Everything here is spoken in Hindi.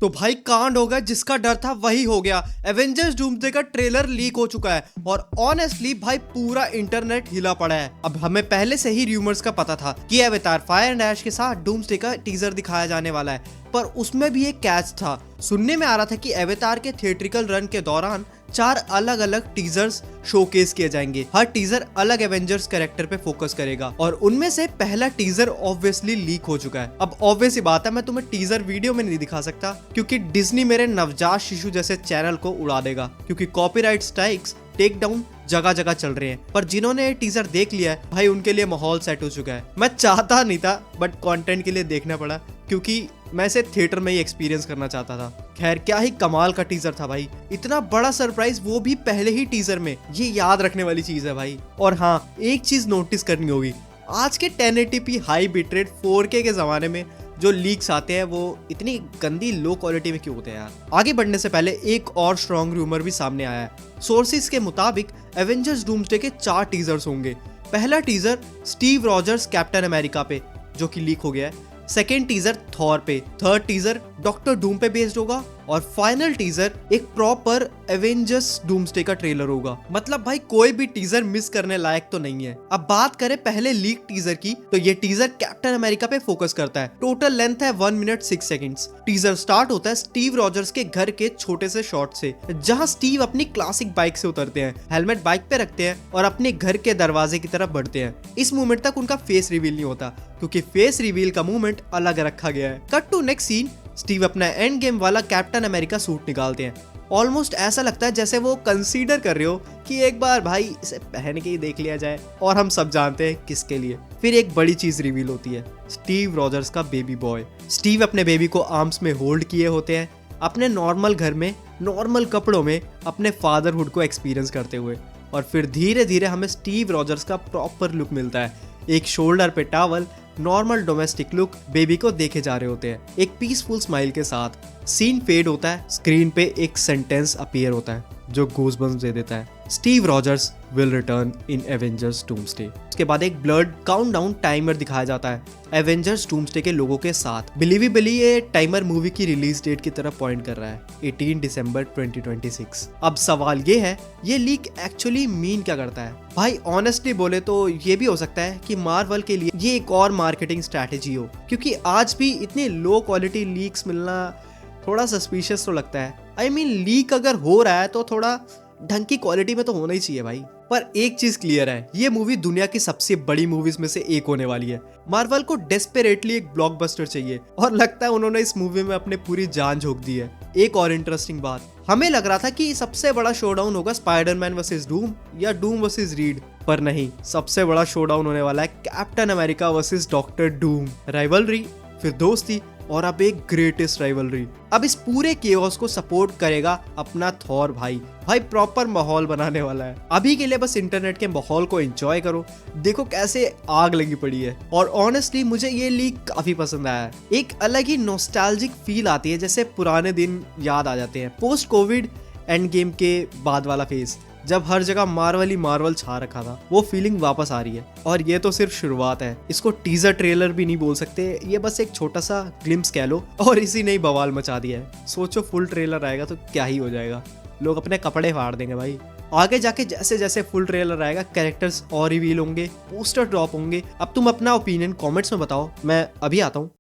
तो भाई कांड हो गया, जिसका डर था वही हो गया। एवेंजर्स डूम्सडे का ट्रेलर लीक हो चुका है और ऑनेस्टली भाई पूरा इंटरनेट हिला पड़ा है। अब हमें पहले से ही र्यूमर्स का पता था कि अवतार फायर एंड ऐश के साथ डूम्सडे का टीजर दिखाया जाने वाला है, पर उसमें भी एक कैच था। सुनने में आ रहा था कि अवतार के थिएट्रिकल रन के दौरान 4 अलग अलग टीजर्स शोकेस किए जाएंगे। हर टीजर अलग एवेंजर्स कैरेक्टर पे फोकस करेगा और उनमें से पहला टीजर ऑब्वियसली लीक हो चुका है। अब ऑब्वियस ही बात है, मैं तुम्हें टीजर वीडियो में नहीं दिखा सकता क्योंकि डिज्नी मेरे नवजात शिशु जैसे चैनल को उड़ा देगा, क्योंकि कॉपीराइट स्ट्राइक्स टेक डाउन जगह जगह चल रहे हैं। पर जिन्होंने ये टीजर देख लिया है भाई, उनके लिए माहौल सेट हो चुका है। मैं चाहता नहीं था बट कंटेंट के लिए देखना पड़ा, क्योंकि मैं इसे थिएटर में ही एक्सपीरियंस करना चाहता था। खैर, क्या ही कमाल का टीजर था भाई, इतना बड़ा सरप्राइज, वो भी पहले ही टीजर में। ये याद रखने वाली चीज है भाई। और हाँ, एक चीज नोटिस करनी होगी, आज के 1080p हाई बिटरेट 4K के जमाने में जो लीक्स आते हैं वो इतनी गंदी लो क्वालिटी में क्यों होते हैं यार। आगे बढ़ने से पहले एक और स्ट्रॉन्ग रूमर भी सामने आया है। सोर्सेज के मुताबिक एवेंजर्स डूम्सडे के 4 टीजर्स होंगे। पहला teaser Steve Rogers captain America पे, जो कि लीक हो गया है। सेकेंड टीजर थॉर पे, थर्ड टीजर डॉक्टर डूम पे बेस्ड होगा और फाइनल टीजर एक प्रॉपर एवेंजर्स डूम्सडे का ट्रेलर होगा। मतलब भाई कोई भी टीजर मिस करने लायक तो नहीं है। अब बात करें पहले लीक टीजर की, तो ये टीजर कैप्टन अमेरिका पे फोकस करता है। टोटल लेंथ है 1 मिनट 6 सेकंड्स। टीजर स्टार्ट होता है स्टीव रॉजर्स के घर के छोटे से शॉट से, जहां स्टीव अपनी क्लासिक बाइक से उतरते हैं, हेलमेट बाइक पे रखते हैं और अपने घर के दरवाजे की तरफ बढ़ते हैं। इस मूवमेंट तक उनका फेस रिवील नहीं होता, क्योंकि फेस रिवील का मूवमेंट अलग रखा गया है। Cut to next scene, Steve अपना एंड गेम वाला कैप्टन अमेरिका सूट निकालते हैं। ऑलमोस्ट ऐसा लगता है जैसे वो कंसीडर कर रहे हो कि एक बार भाई इसे पहन के ही देख लिया जाए, और हम सब जानते हैं किसके लिए। फिर एक बड़ी चीज रिवील होती है, स्टीव रॉजर्स का बेबी बॉय। स्टीव अपने बेबी को आर्म्स में होल्ड किए होते हैं, अपने नॉर्मल घर में नॉर्मल कपड़ों में अपने फादरहुड को एक्सपीरियंस करते हुए। और फिर धीरे धीरे हमें स्टीव रॉजर्स का प्रॉपर लुक मिलता है। एक शोल्डर पे towel, normal domestic look baby को देखे जा रहे होते हैं, एक पीसफुल स्माइल के साथ। सीन फेड होता है, स्क्रीन पे एक सेंटेंस अपीयर होता है जो गूज़बम्प्स दे देता है, Steve Rogers will return in Avengers doomsday. उसके बाद एक ब्लर्ड काउंटडाउन टाइमर दिखाया जाता है एवेंजर्स डूम्सडे के लोगों के साथ। बिलीवेबली ये टाइमर मूवी की रिलीज डेट की तरफ पॉइंट कर रहा है, 18 दिसंबर 2026। अब सवाल ये है, ये लीक एक्चुअली मीन क्या करता है? भाई ऑनेस्टली बोले तो ये भी हो सकता है कि मार्वल के लिए ये एक और मार्केटिंग स्ट्रैटेजी हो, क्योंकि आज भी इतने लो क्वालिटी लीक्स मिलना थोड़ा सस्पिशियस तो लगता है। आई मीन लीक अगर हो रहा है तो थोड़ा ढंग की क्वालिटी में तो होना ही चाहिए भाई। पर एक चीज क्लियर है, ये मूवी दुनिया की सबसे बड़ी मूवीज में से एक होने वाली है। मार्वल को डेस्परेटली एक ब्लॉकबस्टर चाहिए और लगता है उन्होंने इस मूवी में अपनी पूरी जान झोंक दी है। एक और इंटरेस्टिंग बात, हमें लग रहा था कि सबसे बड़ा शोडाउन होगा स्पाइडरमैन वर्सेस डूम या डूम वर्सेस रीड, पर नहीं, सबसे बड़ा शोडाउन होने वाला है captain America versus doctor Doom. Rivalry, फिर दोस्ती और अब एक ग्रेटेस्ट राइवलरी। अब इस पूरे केओस को सपोर्ट करेगा अपना थॉर भाई प्रॉपर माहौल बनाने वाला है। अभी के लिए बस इंटरनेट के माहौल को एंजॉय करो, देखो कैसे आग लगी पड़ी है। और ऑनेस्टली मुझे ये लीक काफी पसंद आया है। एक अलग ही नॉस्टैल्जिक फील आती है, जैसे पुराने दिन याद आ जाते हैं। पोस्ट कोविड एंड गेम के बाद वाला फेज, जब हर जगह मार्वल छा रखा था, वो फीलिंग वापस आ रही है। और ये तो सिर्फ शुरुआत है, इसको टीजर ट्रेलर भी नहीं बोल सकते, ये बस एक छोटा सा ग्लिम्स कह लो, और इसी ने ही बवाल मचा दिया है। सोचो फुल ट्रेलर आएगा तो क्या ही हो जाएगा, लोग अपने कपड़े फाड़ देंगे भाई। आगे जाके जैसे जैसे फुल ट्रेलर आएगा, कैरेक्टर्स और रिवील होंगे, पोस्टर ड्रॉप होंगे। अब तुम अपना ओपिनियन कमेंट्स में बताओ, मैं अभी आता हूँ।